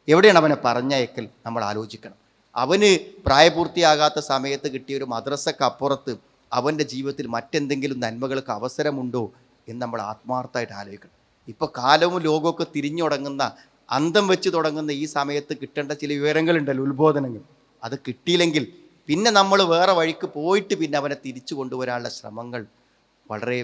എവിടെയാണ് അവനെ പറഞ്ഞയക്കൽ? നമ്മൾ ആലോചിക്കണം. അവന് പ്രായപൂർത്തിയാകാത്ത സമയത്ത് കിട്ടിയൊരു മദ്രസക്കപ്പുറത്ത് അവൻ്റെ ജീവിതത്തിൽ മറ്റെന്തെങ്കിലും നന്മകൾക്ക് അവസരമുണ്ടോ എന്ന് നമ്മൾ ആത്മാർത്ഥമായിട്ട് ആലോചിക്കണം. ഇപ്പോൾ കാലവും ലോകമൊക്കെ തിരിഞ്ഞു തുടങ്ങുന്ന, അന്തം വെച്ച് തുടങ്ങുന്ന ഈ സമയത്ത് കിട്ടേണ്ട ചില വിവരങ്ങളുണ്ടല്ലോ, ഉത്ബോധനങ്ങൾ. അത് കിട്ടിയില്ലെങ്കിൽ പിന്നെ നമ്മൾ വേറെ വഴിക്ക് പോയിട്ട് പിന്നെ അവനെ തിരിച്ചു കൊണ്ടുവരാനുള്ള ശ്രമങ്ങൾ വളരെ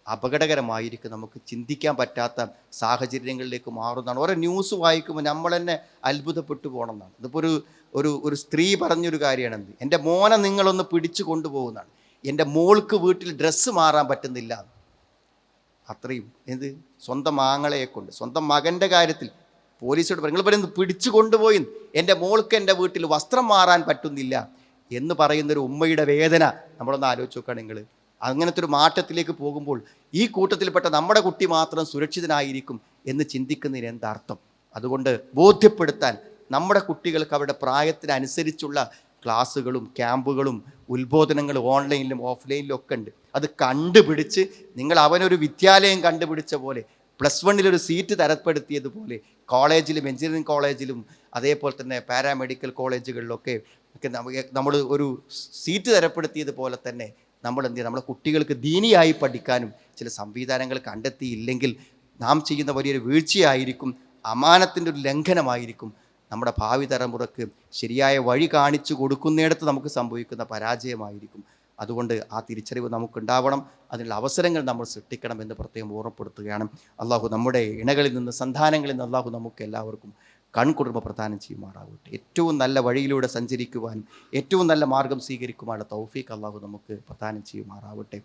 അപകടകരമായിരിക്കും. നമുക്ക് ചിന്തിക്കാൻ പറ്റാത്ത സാഹചര്യങ്ങളിലേക്ക് മാറുന്നതാണ്. ഓരോ ന്യൂസ് വായിക്കുമ്പോൾ നമ്മൾ തന്നെ അത്ഭുതപ്പെട്ടു പോകണമെന്നാണ്. ഇതിപ്പോൾ ഒരു സ്ത്രീ പറഞ്ഞൊരു കാര്യമാണ്, എന്ത്, എൻ്റെ മോനെ നിങ്ങളൊന്ന് പിടിച്ചു കൊണ്ടുപോകുന്നതാണ്, എൻ്റെ മോൾക്ക് വീട്ടിൽ ഡ്രസ്സ് മാറാൻ പറ്റുന്നില്ല. അത്രയും എന്ത്, സ്വന്തം ആങ്ങളയെ കൊണ്ട്, സ്വന്തം മകൻ്റെ കാര്യത്തിൽ പോലീസോട് നിങ്ങൾ പറയുന്നത് പിടിച്ചു കൊണ്ടുപോയി, എൻ്റെ മോൾക്ക് എൻ്റെ വീട്ടിൽ വസ്ത്രം മാറാൻ പറ്റുന്നില്ല എന്ന് പറയുന്നൊരു ഉമ്മയുടെ വേദന നമ്മളൊന്ന് ആലോചിച്ച് നോക്കുകയാണ് നിങ്ങൾ. അങ്ങനത്തെ ഒരു മാറ്റത്തിലേക്ക് പോകുമ്പോൾ ഈ കൂട്ടത്തിൽപ്പെട്ട നമ്മുടെ കുട്ടി മാത്രം സുരക്ഷിതനായിരിക്കും എന്ന് ചിന്തിക്കുന്നതിന് എന്താർത്ഥം? അതുകൊണ്ട് ബോധ്യപ്പെടുത്താൻ നമ്മുടെ കുട്ടികൾക്ക് അവരുടെ പ്രായത്തിനനുസരിച്ചുള്ള ക്ലാസ്സുകളും ക്യാമ്പുകളും ഉത്ബോധനങ്ങളും ഓൺലൈനിലും ഓഫ്ലൈനിലും ഒക്കെ ഉണ്ട്. അത് കണ്ടുപിടിച്ച് നിങ്ങൾ അവനൊരു വിദ്യാലയം കണ്ടുപിടിച്ച പോലെ +1 സീറ്റ് തരപ്പെടുത്തിയതുപോലെ കോളേജിലും എഞ്ചിനീയറിംഗ് കോളേജിലും അതേപോലെ തന്നെ പാരാമെഡിക്കൽ കോളേജുകളിലൊക്കെ നമ്മൾ ഒരു സീറ്റ് തരപ്പെടുത്തിയതുപോലെ തന്നെ നമ്മൾ എന്ത് ചെയ്യുക, നമ്മുടെ കുട്ടികൾക്ക് ദീനിയായി പഠിക്കാനും ചില സംവിധാനങ്ങൾ കണ്ടെത്തിയില്ലെങ്കിൽ നാം ചെയ്യുന്ന വലിയൊരു വീഴ്ചയായിരിക്കും, അമാനത്തിൻ്റെ ഒരു ലംഘനമായിരിക്കും. നമ്മുടെ ഭാവി തലമുറക്ക് ശരിയായ വഴി കാണിച്ചു കൊടുക്കുന്നിടത്ത് നമുക്ക് സംഭവിക്കുന്ന പരാജയമായിരിക്കും. അതുകൊണ്ട് ആ തിരിച്ചറിവ് നമുക്കുണ്ടാവണം, അതിനുള്ള അവസരങ്ങൾ നമ്മൾ സൃഷ്ടിക്കണം എന്ന് പ്രത്യേകം ഓർമ്മപ്പെടുത്തുകയാണ്. അള്ളാഹു നമ്മുടെ ഇണകളിൽ നിന്ന് സന്താനങ്ങളിൽ നിന്ന് അള്ളാഹു നമുക്ക് എല്ലാവർക്കും കൺകുളിർമ പ്രദാനം ചെയ്യുമാറാവട്ടെ. ഏറ്റവും നല്ല വഴിയിലൂടെ സഞ്ചരിക്കുവാനും ഏറ്റവും നല്ല മാർഗം സ്വീകരിക്കുവാനുള്ള തൗഫീഖ് അള്ളാഹു നമുക്ക് പ്രദാനം ചെയ്യുമാറാവട്ടെ.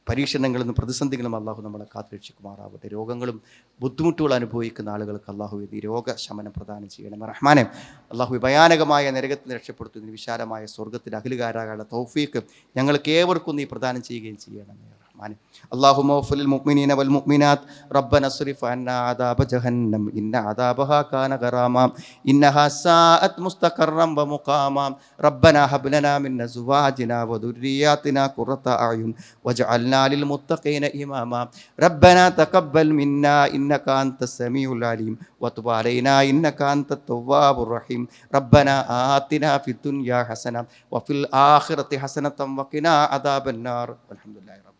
പരീക്ഷണങ്ങളിൽ നിന്നും പ്രതിസന്ധികളും അള്ളാഹു നമ്മളെ കാത്തുരക്ഷിക്കുമാറാവട്ടെ. രോഗങ്ങളും ബുദ്ധിമുട്ടുകളും അനുഭവിക്കുന്ന ആളുകൾക്ക് അള്ളാഹു ഈ രോഗശമനം പ്രദാനം ചെയ്യണം. റഹ്മാനെ, അള്ളാഹു ഭയാനകമായ നരകത്തിൽ നിന്ന് രക്ഷപ്പെടുത്തുന്നതിന് വിശാലമായ സ്വർഗ്ഗത്തിൽ അഖിലുകാരാകാനുള്ള തൗഫീഖ് ഞങ്ങൾക്ക് ഏവർക്കും നീ പ്രദാനം ചെയ്യുകയും ചെയ്യണം. റഹ്മാനെ, اللهم اغفر للمؤمنين والمؤمنات ربنا اصرف عنا عذاب جهنم إن عذابها كان غراما إنها ساءت مستقرا ومقاما ربنا هب لنا من أزواجنا وذرياتنا قرة أعين واجعلنا للمتقين إماما ربنا تقبل منا إنك أنت السميع العليم وتب علينا إنك أنت التواب الرحيم ربنا آتنا في الدنيا حسنة وفي الآخرة حسنة وقنا عذاب النار والحمد لله رب